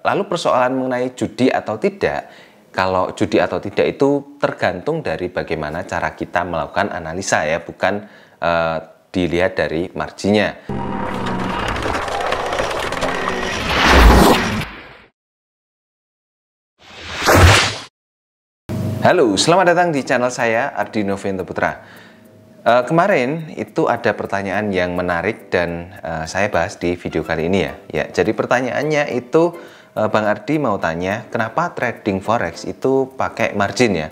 Lalu persoalan mengenai judi atau tidak, kalau judi atau tidak itu tergantung dari bagaimana cara kita melakukan analisa ya, bukan dilihat dari marginnya. Halo, selamat datang di channel saya Ardi Novianto Putra. Kemarin itu ada pertanyaan yang menarik dan saya bahas di video kali ini ya. Jadi pertanyaannya itu Bang Ardi mau tanya, kenapa trading forex itu pakai margin ya?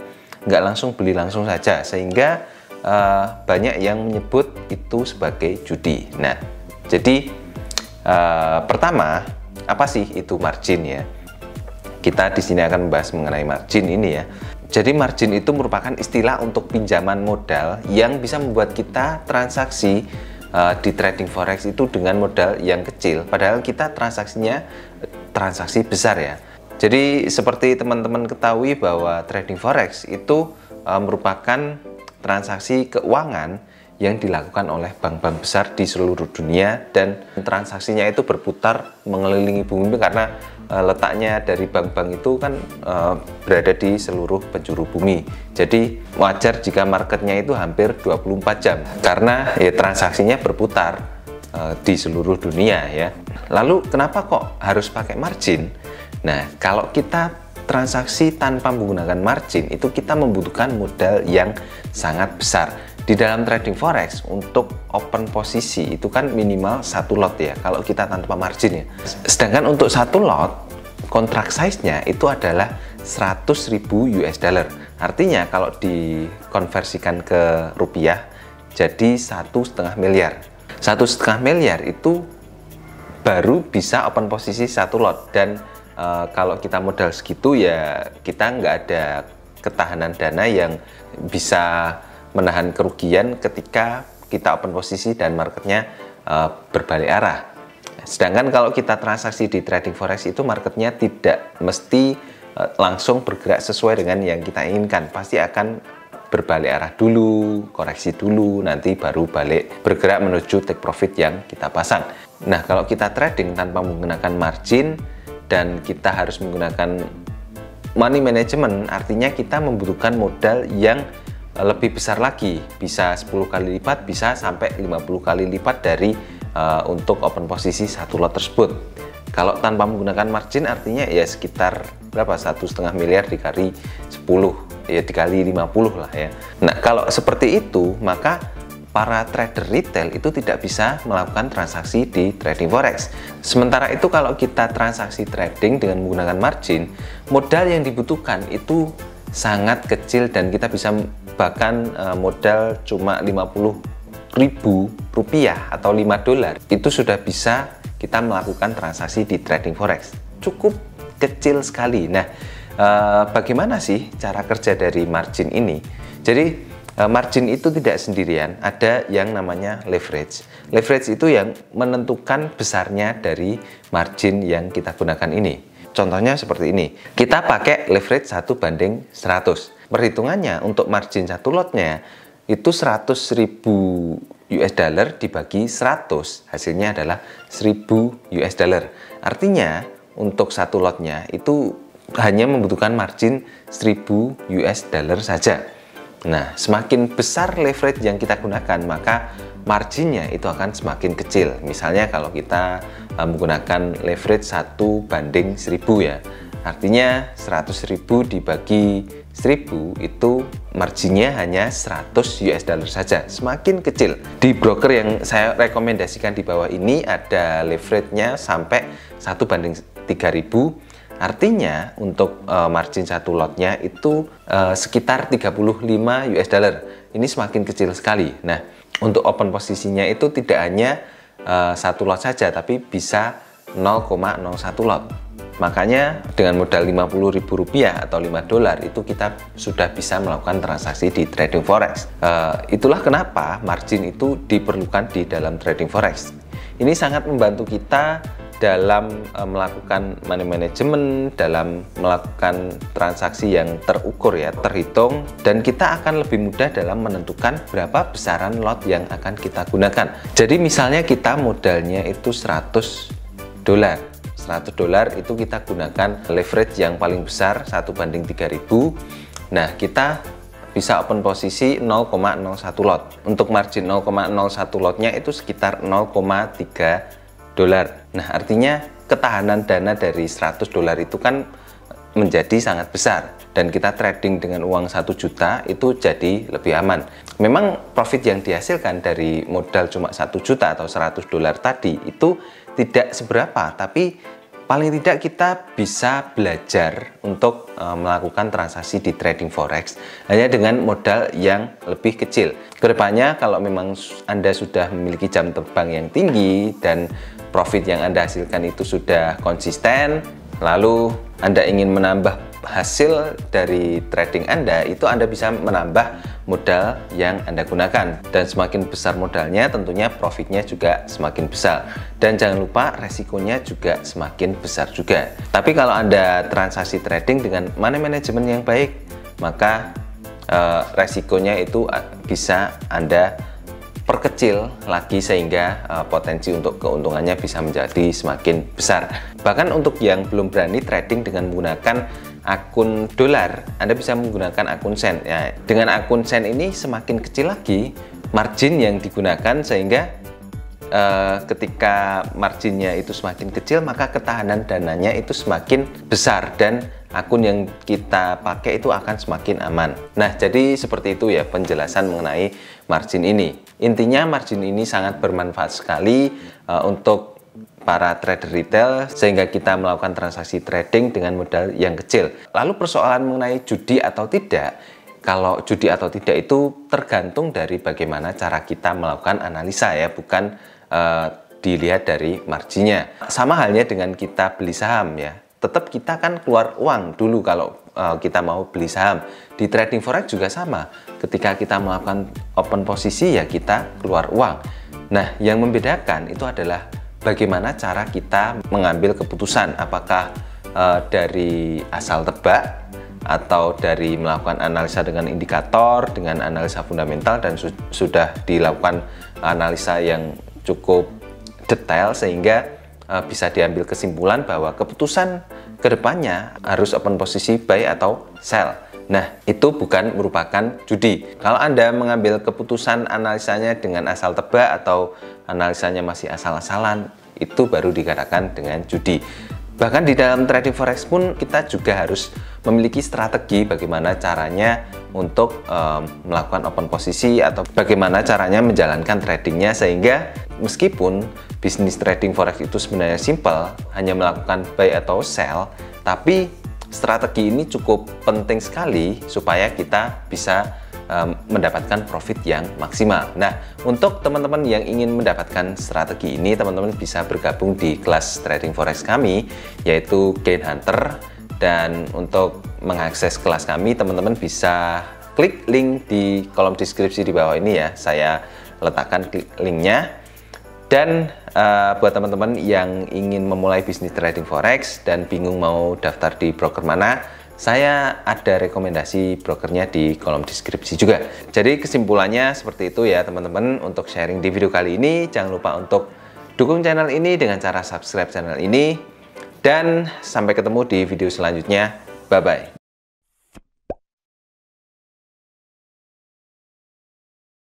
Nggak langsung beli langsung saja, sehingga banyak yang menyebut itu sebagai judi. Nah, jadi pertama, apa sih itu margin ya? Kita di sini akan membahas mengenai margin ini ya. Jadi margin itu merupakan istilah untuk pinjaman modal yang bisa membuat kita transaksi di trading forex itu dengan modal yang kecil, padahal kita transaksinya transaksi besar ya. Jadi seperti teman-teman ketahui bahwa trading forex itu merupakan transaksi keuangan yang dilakukan oleh bank-bank besar di seluruh dunia, dan transaksinya itu berputar mengelilingi bumi karena letaknya dari bank-bank itu kan berada di seluruh penjuru bumi. Jadi wajar jika marketnya itu hampir 24 jam karena ya transaksinya berputar di seluruh dunia ya. Lalu kenapa kok harus pakai margin? Nah, kalau kita transaksi tanpa menggunakan margin itu kita membutuhkan modal yang sangat besar. Di dalam trading forex untuk open posisi itu kan minimal 1 lot ya kalau kita tanpa margin ya. Sedangkan untuk 1 lot kontrak size-nya itu adalah 100.000 US dollar. Artinya kalau dikonversikan ke rupiah jadi 1,5 miliar. 1,5 miliar itu baru bisa open posisi 1 lot, dan kalau kita modal segitu ya kita nggak ada ketahanan dana yang bisa menahan kerugian ketika kita open posisi dan marketnya berbalik arah. Sedangkan kalau kita transaksi di trading forex itu marketnya tidak mesti langsung bergerak sesuai dengan yang kita inginkan, pasti akan berbalik arah dulu, koreksi dulu, nanti baru balik bergerak menuju take profit yang kita pasang. Nah, kalau kita trading tanpa menggunakan margin dan kita harus menggunakan money management, artinya kita membutuhkan modal yang lebih besar lagi, bisa 10 kali lipat, bisa sampai 50 kali lipat dari untuk open posisi 1 lot tersebut. Kalau tanpa menggunakan margin artinya ya sekitar berapa, 1,5 miliar dikali 10 ya, dikali 50 lah ya. Nah, kalau seperti itu maka para trader retail itu tidak bisa melakukan transaksi di trading forex. Sementara itu kalau kita transaksi trading dengan menggunakan margin, modal yang dibutuhkan itu sangat kecil dan kita bisa bahkan modal cuma 50.000 rupiah atau 5 dolar itu sudah bisa kita melakukan transaksi di trading forex. Cukup kecil sekali. Nah, bagaimana sih cara kerja dari margin ini? Jadi margin itu tidak sendirian, ada yang namanya leverage. Leverage itu yang menentukan besarnya dari margin yang kita gunakan ini. Contohnya seperti ini, kita pakai leverage 1:100. Perhitungannya untuk margin 1 lotnya itu 100.000 US dollar dibagi 100, hasilnya adalah 1.000 US dollar. Artinya untuk 1 lotnya itu hanya membutuhkan margin 1.000 US dollar saja. Nah, semakin besar leverage yang kita gunakan, maka marginnya itu akan semakin kecil. Misalnya kalau kita menggunakan leverage 1:1000 ya, artinya 100.000 dibagi 1000 itu marginnya hanya 100 US dollar saja, semakin kecil. Di broker yang saya rekomendasikan di bawah ini ada leverage-nya sampai 1:3000, artinya untuk margin 1 lotnya itu sekitar 35 US dollar. Ini semakin kecil sekali. Nah, untuk open posisinya itu tidak hanya 1 lot saja, tapi bisa 0,01 lot. Makanya dengan modal 50.000 rupiah atau 5 dolar itu kita sudah bisa melakukan transaksi di trading forex. Itulah kenapa margin itu diperlukan di dalam trading forex. Ini sangat membantu kita dalam melakukan money management, dalam melakukan transaksi yang terukur ya, terhitung, dan kita akan lebih mudah dalam menentukan berapa besaran lot yang akan kita gunakan. Jadi misalnya kita modalnya itu 100 dolar. $100 itu kita gunakan leverage yang paling besar 1/3000. Nah, kita bisa open posisi 0,01 lot. Untuk margin 0,01 lotnya itu sekitar $0,3. Nah, artinya ketahanan dana dari $100 itu kan menjadi sangat besar, dan kita trading dengan uang 1 juta itu jadi lebih aman. Memang profit yang dihasilkan dari modal cuma 1 juta atau $100 tadi itu tidak seberapa, tapi paling tidak kita bisa belajar untuk melakukan transaksi di trading forex hanya dengan modal yang lebih kecil. Kedepannya kalau memang Anda sudah memiliki jam terbang yang tinggi dan profit yang Anda hasilkan itu sudah konsisten, lalu Anda ingin menambah hasil dari trading Anda, itu Anda bisa menambah modal yang Anda gunakan, dan semakin besar modalnya tentunya profitnya juga semakin besar, dan jangan lupa resikonya juga semakin besar juga. Tapi kalau Anda transaksi trading dengan money management yang baik, maka resikonya itu bisa Anda perkecil lagi sehingga potensi untuk keuntungannya bisa menjadi semakin besar. Bahkan untuk yang belum berani trading dengan menggunakan akun dolar, Anda bisa menggunakan akun sen. Ya, dengan akun sen ini semakin kecil lagi margin yang digunakan, sehingga ketika marginnya itu semakin kecil, maka ketahanan dananya itu semakin besar dan akun yang kita pakai itu akan semakin aman. Nah, jadi seperti itu ya penjelasan mengenai margin ini. Intinya margin ini sangat bermanfaat sekali untuk para trader retail, sehingga kita melakukan transaksi trading dengan modal yang kecil. Lalu persoalan mengenai judi atau tidak, kalau judi atau tidak itu tergantung dari bagaimana cara kita melakukan analisa ya, bukan dilihat dari marginnya. Sama halnya dengan kita beli saham ya, tetap kita kan keluar uang dulu kalau kita mau beli saham. Di trading forex juga sama, ketika kita melakukan open posisi ya kita keluar uang. Nah, yang membedakan itu adalah bagaimana cara kita mengambil keputusan, apakah dari asal tebak atau dari melakukan analisa dengan indikator, dengan analisa fundamental, dan sudah dilakukan analisa yang cukup detail sehingga bisa diambil kesimpulan bahwa keputusan kedepannya harus open posisi buy atau sell. Nah, itu bukan merupakan judi. Kalau Anda mengambil keputusan analisanya dengan asal tebak atau analisanya masih asal-asalan, itu baru dikatakan dengan judi. Bahkan di dalam trading forex pun kita juga harus memiliki strategi bagaimana caranya untuk melakukan open posisi atau bagaimana caranya menjalankan tradingnya, sehingga meskipun bisnis trading forex itu sebenarnya simple, hanya melakukan buy atau sell, tapi strategi ini cukup penting sekali supaya kita bisa mendapatkan profit yang maksimal. Nah, untuk teman-teman yang ingin mendapatkan strategi ini, teman-teman bisa bergabung di kelas trading forex kami, yaitu Gain Hunter. Dan untuk mengakses kelas kami, teman-teman bisa klik link di kolom deskripsi di bawah ini ya. Saya letakkan linknya. Dan buat teman-teman yang ingin memulai bisnis trading forex dan bingung mau daftar di broker mana, saya ada rekomendasi brokernya di kolom deskripsi juga. Jadi kesimpulannya seperti itu ya teman-teman. Untuk sharing di video kali ini, jangan lupa untuk dukung channel ini dengan cara subscribe channel ini. Dan sampai ketemu di video selanjutnya. Bye-bye.